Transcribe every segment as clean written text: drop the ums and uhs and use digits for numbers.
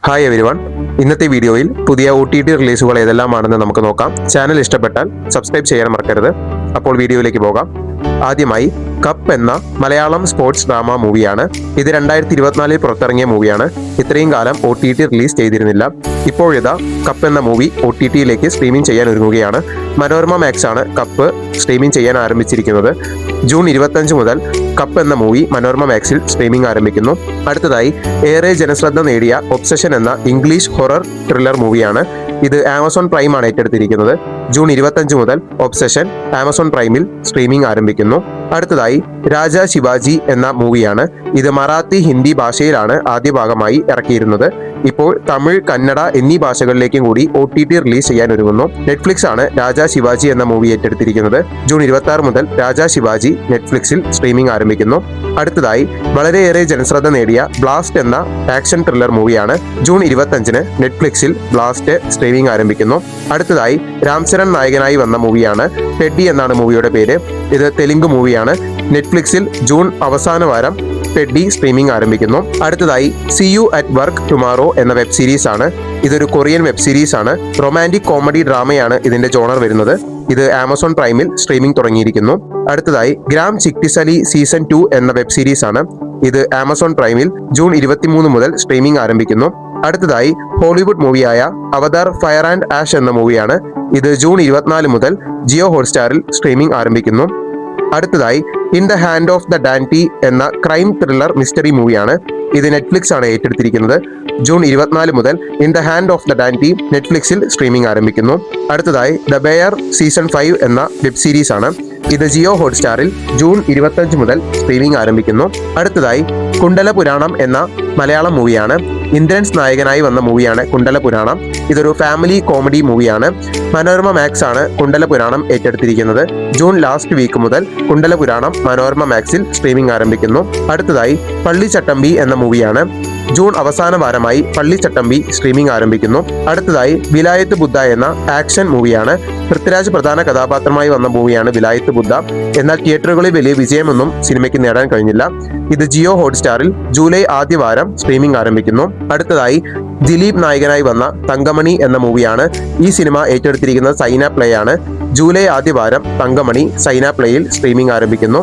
Hi everyone, ഇന്നത്തെ വീഡിയോയിൽ പുതിയ OTT റിലീസുകൾ ഏതെല്ലാമാണെന്ന് നമുക്ക് നോക്കാം. ചാനൽ ഇഷ്ടപ്പെട്ടാൽ സബ്സ്ക്രൈബ് ചെയ്യാൻ മറക്കരുത്. അപ്പോൾ വീഡിയോയിലേക്ക് പോകാം. ആദ്യമായി കപ്പ് എന്ന മലയാളം സ്പോർട്സ് ഡ്രാമ മൂവിയാണ്. ഇത് 2024 പുറത്തിറങ്ങിയ മൂവിയാണ്. ഇത്രയും കാലം OTT റിലീസ് ചെയ്തിരുന്നില്ല. ഇപ്പോഴിതാ കപ്പ് എന്ന മൂവി OTTയിലേക്ക് സ്ട്രീമിംഗ് ചെയ്യാൻ ഒരുങ്ങുകയാണ്. മനോരമ മാക്സ് ആണ് കപ്പ് സ്ട്രീമിംഗ് ചെയ്യാൻ ആരംഭിച്ചിരിക്കുന്നത്. ജൂൺ 25 മുതൽ കപ്പ് എന്ന മൂവി മനോരമ മാക്സിൽ സ്ട്രീമിംഗ് ആരംഭിക്കുന്നു. അടുത്തതായി ഏറെ ജനശ്രദ്ധ നേടിയ ഒബ്സഷൻ എന്ന ഇംഗ്ലീഷ് ഹൊറർ ത്രില്ലർ മൂവിയാണ്. ഇത് ആമസോൺ പ്രൈം ആണ് ഏറ്റെടുത്തിരിക്കുന്നത്. ജൂൺ 25 മുതൽ ഒബ്സഷൻ ആമസോൺ പ്രൈമിൽ സ്ട്രീമിംഗ് ആരംഭിക്കുന്നു. അടുത്തതായി രാജാ ശിവാജി എന്ന മൂവിയാണ്. ഇത് മറാത്തി, ഹിന്ദി ഭാഷയിലാണ് ആദ്യ ഭാഗമായി ഇറക്കിയിരുന്നത്. ഇപ്പോൾ തമിഴ്, കന്നഡ എന്നീ ഭാഷകളിലേക്കും കൂടി OTT റിലീസ് ചെയ്യാൻ ഒരുങ്ങുന്നു. നെറ്റ്ഫ്ലിക്സ് ആണ് രാജാ ശിവാജി എന്ന മൂവി ഏറ്റെടുത്തിരിക്കുന്നത്. ജൂൺ 26 മുതൽ രാജാ ശിവാജി നെറ്റ്ഫ്ലിക്സിൽ സ്ട്രീമിംഗ് ആരംഭിക്കുന്നു. അടുത്തതായി വളരെയേറെ ജനശ്രദ്ധ നേടിയ ബ്ലാസ്റ്റ് എന്ന ആക്ഷൻ ത്രില്ലർ മൂവിയാണ്. ജൂൺ 25-ന് നെറ്റ്ഫ്ലിക്സിൽ ബ്ലാസ്റ്റ് സ്ട്രീമിംഗ് ആരംഭിക്കുന്നു. അടുത്തതായി രാംചരൺ നായകനായി വന്ന മൂവിയാണ്. പെഡ്ഡി എന്നാണ് മൂവിയുടെ പേര്. ഇത് തെലുങ്ക് മൂവിയാണ്. നെറ്റ്ഫ്ലിക്സിൽ ജൂൺ അവസാന വാരം പെഡ്ഡി സ്ട്രീമിംഗ് ആരംഭിക്കുന്നു. അടുത്തതായി see you at work tomorrow എന്ന വെബ് സീരീസ് ആണ്. ഇതൊരു കൊറിയൻ വെബ് സീരീസ് ആണ്. റൊമാൻറ്റിക് കോമഡി ഡ്രാമയാണ് ഇതിന്റെ ജോണർ വരുന്നത്. ഇത് ആമസോൺ പ്രൈമിൽ സ്ട്രീമിംഗ് തുടങ്ങിയിരിക്കുന്നു. അടുത്തതായി ഗ്രാം ചിക്ടിസലി സീസൺ 2 എന്ന വെബ് സീരീസ് ആണ്. ഇത് ആമസോൺ പ്രൈമിൽ ജൂൺ 23 മുതൽ സ്ട്രീമിംഗ് ആരംഭിക്കുന്നു. അടുത്തതായി ഹോളിവുഡ് മൂവിയായ അവതാർ ഫയർ ആൻഡ് ആഷ് എന്ന മൂവിയാണ്. ഇത് ജൂൺ 24 മുതൽ ജിയോ ഹോട്ട്സ്റ്റാറിൽ സ്ട്രീമിംഗ് ആരംഭിക്കുന്നു. അടുത്തതായി In the Hand of the Dante എന്ന ക്രൈം ത്രില്ലർ മിസ്റ്ററി മൂവിയാണ്. ഇത് നെറ്റ്ഫ്ലിക്സ് ആണ് ഏറ്റെടുത്തിരിക്കുന്നത്. ജൂൺ 24 മുതൽ In the Hand of the Dante നെറ്റ്ഫ്ലിക്സിൽ സ്ട്രീമിംഗ് ആരംഭിക്കുന്നു. അടുത്തതായി ദ ബെയർ സീസൺ 5 എന്ന വെബ് സീരീസ് ആണ്. ഇത് ജിയോ ഹോട്ട്സ്റ്റാറിൽ ജൂൺ 25 മുതൽ സ്ട്രീമിംഗ് ആരംഭിക്കുന്നു. അടുത്തതായി കുണ്ടല പുരാണം എന്ന മലയാളം മൂവിയാണ്. ഇന്ദ്രൻസ് നായകനായി വന്ന മൂവിയാണ് കുണ്ടല പുരാണം. ഇതൊരു ഫാമിലി കോമഡി മൂവിയാണ്. മനോരമ മാക്സ് ആണ് കുണ്ടല പുരാണം ഏറ്റെടുത്തിരിക്കുന്നത്. ജൂൺ ലാസ്റ്റ് വീക്ക് മുതൽ കുണ്ടല പുരാണം മനോരമ മാക്സിൽ സ്ട്രീമിംഗ് ആരംഭിക്കുന്നു. അടുത്തതായി പള്ളിച്ചട്ടമ്പി എന്ന മൂവിയാണ്. ജൂൺ അവസാന വാരമായി പള്ളിച്ചട്ടമ്പി സ്ട്രീമിംഗ് ആരംഭിക്കുന്നു. അടുത്തതായി വിലായത്ത് ബുദ്ധ എന്ന ആക്ഷൻ മൂവിയാണ്. പൃഥ്വിരാജ് പ്രധാന കഥാപാത്രമായി വന്ന മൂവിയാണ് വിലായത്ത് ബുദ്ധ. എന്നാൽ തിയേറ്ററുകളിൽ വലിയ വിജയമൊന്നും സിനിമയ്ക്ക് നേടാൻ കഴിഞ്ഞില്ല. ഇത് ജിയോ ഹോട്ട്സ്റ്റാറിൽ ജൂലൈ ആദ്യ വാരം സ്ട്രീമിംഗ് ആരംഭിക്കുന്നു. അടുത്തതായി ദിലീപ് നായകനായി വന്ന തങ്കമണി എന്ന മൂവിയാണ്. ഈ സിനിമ ഏറ്റെടുത്തിരിക്കുന്നത് സൈന പ്ലേ ആണ്. ജൂലൈ ആദ്യ വാരം തങ്കമണി സൈന പ്ലേയിൽ സ്ട്രീമിംഗ് ആരംഭിക്കുന്നു.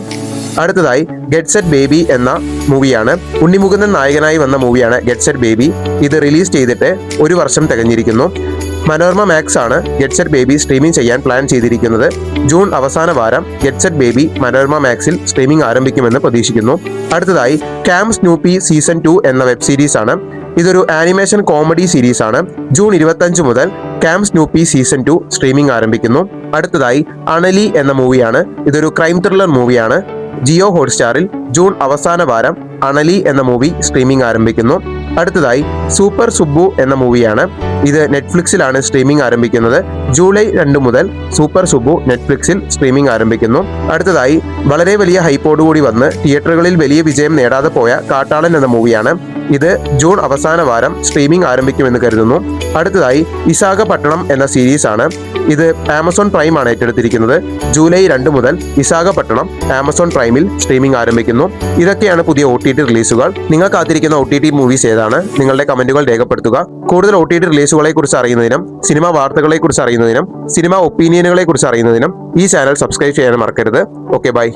അടുത്തതായി ഗെറ്റ് സെറ്റ് ബേബി എന്ന മൂവിയാണ്. ഉണ്ണിമുകുന്ദൻ നായകനായി വന്ന മൂവിയാണ് ഗെറ്റ് സെറ്റ് ബേബി. ഇത് റിലീസ് ചെയ്തിട്ട് 1 വർഷം തികഞ്ഞിരിക്കുന്നു. മനോരമ മാക്സ് ആണ് ഗെറ്റ് സെറ്റ് ബേബി സ്ട്രീമിംഗ് ചെയ്യാൻ പ്ലാൻ ചെയ്തിരിക്കുന്നത്. ജൂൺ അവസാന വാരം ഗെറ്റ് സെറ്റ് ബേബി മനോരമ മാക്സിൽ സ്ട്രീമിംഗ് ആരംഭിക്കുമെന്ന് പ്രതീക്ഷിക്കുന്നു. അടുത്തതായി ക്യാമ്പ് സ്നൂപ്പി സീസൺ 2 എന്ന വെബ് സീരീസ് ആണ്. ഇതൊരു ആനിമേഷൻ കോമഡി സീരീസ് ആണ്. ജൂൺ 25 മുതൽ ക്യാമ്പ് സ്നൂപ്പി സീസൺ 2 സ്ട്രീമിംഗ് ആരംഭിക്കുന്നു. അടുത്തതായി അണലി എന്ന മൂവിയാണ്. ഇതൊരു ക്രൈം ത്രില്ലർ മൂവിയാണ്. ജിയോ ഹോട്ട്സ്റ്റാറിൽ ജൂൺ അവസാന വാരം അണലി എന്ന മൂവി സ്ട്രീമിംഗ് ആരംഭിക്കുന്നു. അടുത്തതായി സൂപ്പർ സുബ്ബു എന്ന മൂവിയാണ്. ഇത് നെറ്റ്ഫ്ലിക്സിലാണ് സ്ട്രീമിംഗ് ആരംഭിക്കുന്നത്. ജൂലൈ 2 മുതൽ സൂപ്പർ സുബ്ബു നെറ്റ്ഫ്ലിക്സിൽ സ്ട്രീമിംഗ് ആരംഭിക്കുന്നു. അടുത്തതായി വളരെ വലിയ ഹൈപ്പോടുകൂടി വന്ന് തിയേറ്ററുകളിൽ വലിയ വിജയം നേടാതെ പോയ കാട്ടാളൻ എന്ന മൂവിയാണ്. ഇത് ജൂൺ അവസാന വാരം സ്ട്രീമിംഗ് ആരംഭിക്കുമെന്ന് കരുതുന്നു. അടുത്തതായി വിശാഖപട്ടണം എന്ന സീരീസ് ആണ്. ഇത് ആമസോൺ പ്രൈം ആണ് ഏറ്റെടുത്തിരിക്കുന്നത്. ജൂലൈ 2 മുതൽ വിശാഖപട്ടണം ആമസോൺ പ്രൈമിൽ സ്ട്രീമിംഗ് ആരംഭിക്കുന്നു. ഇതൊക്കെയാണ് പുതിയ OTT റിലീസുകൾ. നിങ്ങൾ കാത്തിരിക്കുന്ന OTT മൂവീസ് ഏതാണ്? നിങ്ങളുടെ കമന്റുകൾ രേഖപ്പെടുത്തുക. കൂടുതൽ OTT റിലീസുകളെ കുറിച്ച് അറിയുന്നതിനും സിനിമ വാർത്തകളെ കുറിച്ച് അറിയുന്നതിനും സിനിമ ഒപ്പീനിയനുകളെ കുറിച്ച് അറിയുന്നതിനും ഈ ചാനൽ സബ്സ്ക്രൈബ് ചെയ്യാൻ മറക്കരുത്. Okay, by.